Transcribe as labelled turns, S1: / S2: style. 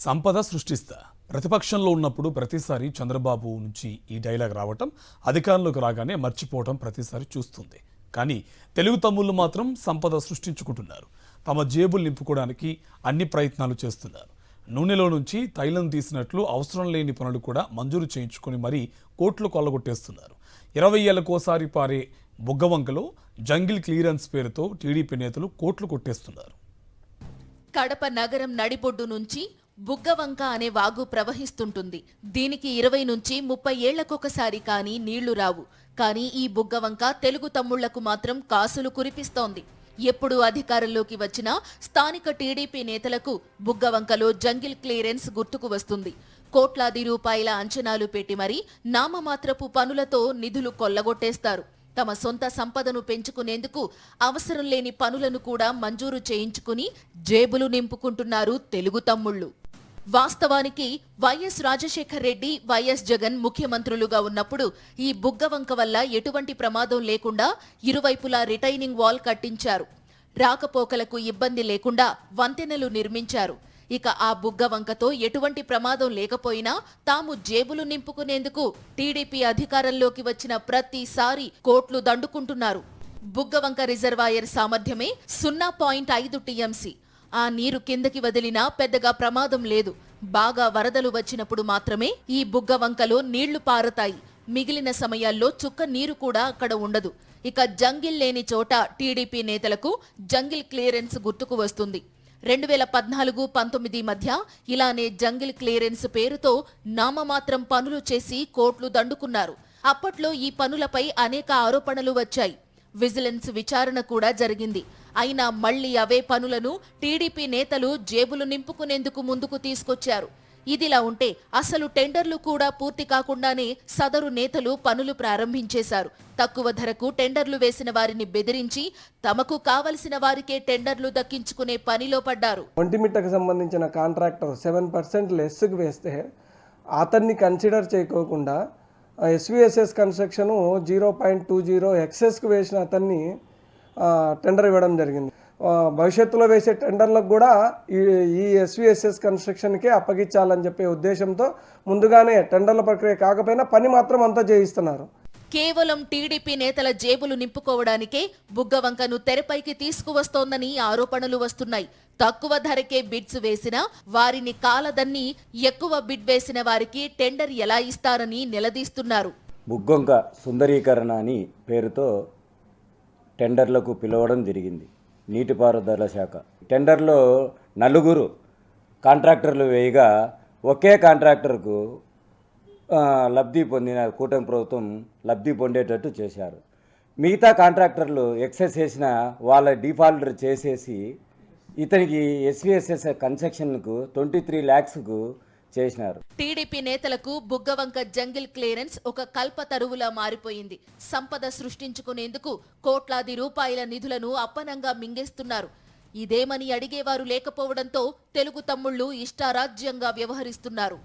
S1: సంపద సృష్టిస్తా. ప్రతిపక్షంలో ఉన్నప్పుడు ప్రతిసారి చంద్రబాబు నుంచి ఈ డైలాగ్ రావటం, అధికారంలోకి రాగానే మర్చిపోవటం ప్రతిసారి చూస్తుంది. కానీ తెలుగు తమ్ముళ్ళు మాత్రం సంపద సృష్టించుకుంటున్నారు. తమ జేబులు నింపుకోవడానికి అన్ని ప్రయత్నాలు చేస్తున్నారు. నూనెలో నుంచి తైలం తీసినట్లు అవసరం లేని పనులు కూడా మంజూరు చేయించుకొని మరీ కోట్లు కొల్లగొట్టేస్తున్నారు. 20 ఏళ్లకోసారి పారే బుగ్గవంకలో జంగిల్ క్లియరెన్స్ పేరుతో టీడీపీ నేతలు కోట్లు కొట్టేస్తున్నారు.
S2: కడప నగరం నడిబొడ్డు నుంచి బుగ్గవంక అనే వాగు ప్రవహిస్తుంటుంది. దీనికి 20 నుంచి 30 ఏళ్లకొకసారి కానీ నీళ్లు రావు. కానీ ఈ బుగ్గవంక తెలుగు తమ్ముళ్లకు మాత్రం కాసులు కురిపిస్తోంది. ఎప్పుడు అధికారంలోకి వచ్చినా స్థానిక టీడీపీ నేతలకు బుగ్గవంకలో జంగిల్ క్లియరెన్స్ గుర్తుకు వస్తుంది. కోట్లాది రూపాయల అంచనాలు పెట్టి మరీ నామమాత్రపు పనులతో నిధులు కొల్లగొట్టేస్తారు. తమ సొంత సంపదను పెంచుకునేందుకు అవసరం లేని పనులను కూడా మంజూరు చేయించుకుని జేబులు నింపుకుంటున్నారు తెలుగు తమ్ముళ్లు. వాస్తవానికి వైఎస్ రాజశేఖర్ రెడ్డి, వైఎస్ జగన్ ముఖ్యమంత్రులుగా ఉన్నప్పుడు ఈ బుగ్గవంక వల్ల ఎటువంటి ప్రమాదం లేకుండా ఇరువైపులా రిటైనింగ్ వాల్ కట్టించారు. రాకపోకలకు ఇబ్బంది లేకుండా వంతెనలు నిర్మించారు. ఇక ఆ బుగ్గవంకతో ఎటువంటి ప్రమాదం లేకపోయినా తాము జేబులు నింపుకునేందుకు టీడీపీ అధికారంలోకి వచ్చిన ప్రతిసారి కోట్లు దండుకుంటున్నారు. బుగ్గవంక రిజర్వాయర్ సామర్థ్యమే 0.5 టీఎంసీ. ఆ నీరు కిందకి వదిలినా పెద్దగా ప్రమాదం లేదు. బాగా వరదలు వచ్చినప్పుడు మాత్రమే ఈ బుగ్గవంకలో నీళ్లు పారతాయి. మిగిలిన సమయాల్లో చుక్క నీరు కూడా అక్కడ ఉండదు. ఇక జంగిల్ లేని చోట టీడీపీ నేతలకు జంగిల్ క్లియరెన్స్ గుర్తుకు వస్తుంది. 2014-19 మధ్య ఇలానే జంగిల్ క్లియరెన్స్ పేరుతో నామమాత్రం పనులు చేసి కోట్లు దండుకున్నారు. అప్పట్లో ఈ పనులపై అనేక ఆరోపణలు వచ్చాయి. విజిలెన్స్ విచారణ కూడా జరిగింది. అయినా మళ్లీ అవే పనులను టీడీపీ నేతలు జేబులు నింపుకునేందుకు ముందుకు తీసుకొచ్చారు. ఇదిలా ఉంటే అసలు టెండర్లు కూడా పూర్తి కాకుండానే సదరు నేతలు పనులు ప్రారంభించేశారు. తక్కువ ధరకు టెండర్లు వేసిన వారిని బెదిరించి తమకు కావలసిన వారికే టెండర్లు దక్కించుకునే పనిలో పడ్డారు.
S3: ఒంటిమిట్టకు సంబంధించిన కాంట్రాక్టర్ 7% లెస్కు వేస్తే అతన్ని కన్సిడర్ చేయకోకుండా ఎస్విఎస్ఎస్ కన్స్ట్రక్షన్ 0.20 ఎక్సెస్కు వేసిన అతన్ని టెండర్ ఇవ్వడం జరిగింది. భవిష్యత్తులో వేసే టెండర్లకు కూడా ఈ ఎస్విఎస్ఎస్ కన్స్ట్రక్షన్కే అప్పగించాలని చెప్పే ఉద్దేశంతో ముందుగానే టెండర్ల ప్రక్రియ కాకపోయినా పని మాత్రం అంతా చేయిస్తున్నారు.
S2: కేవలం టీడీపీ నేతల జేబులు నింపుకోవడానికే బుగ్గవంకను తెరపైకి తీసుకువస్తోందని ఆరోపణలు వస్తున్నాయి. తక్కువ ధరకే బిడ్స్ వేసినా వారిని కాలదన్ని ఎక్కువ బిడ్ వేసిన వారికి టెండర్ ఎలా ఇస్తారని నిలదీస్తున్నారు.
S4: బుగ్గవంక సుందరీకరణ అని పేరుతో టెండర్లకు పిలవడం జరిగింది. నీటిపారుదల శాఖ టెండర్లో 4 కాంట్రాక్టర్లు వేయగా ఒకే కాంట్రాక్టర్కు లబ్ధి పొందిన కూటమి ప్రభుత్వం లబ్ధి పొందేటట్టు చేశారు. మిగతా కాంట్రాక్టర్లు ఎక్సెస్ చేసిన వాళ్ళ డిఫాల్టర్ చేసేసి ఇతనికి ఎస్విఎస్ఎస్ కన్స్ట్రక్షన్కు 23 lakhsకు చేసినారు.
S2: టీడీపీ నేతలకు బుగ్గవంక జంగిల్ క్లియరెన్స్ ఒక కల్పతరువులా మారిపోయింది. సంపద సృష్టించుకునేందుకు కోట్లాది రూపాయల నిధులను అప్పనంగా మింగేస్తున్నారు. ఇదేమని అడిగేవారు లేకపోవడంతో తెలుగు తమ్ముళ్లు ఇష్టారాజ్యంగా వ్యవహరిస్తున్నారు.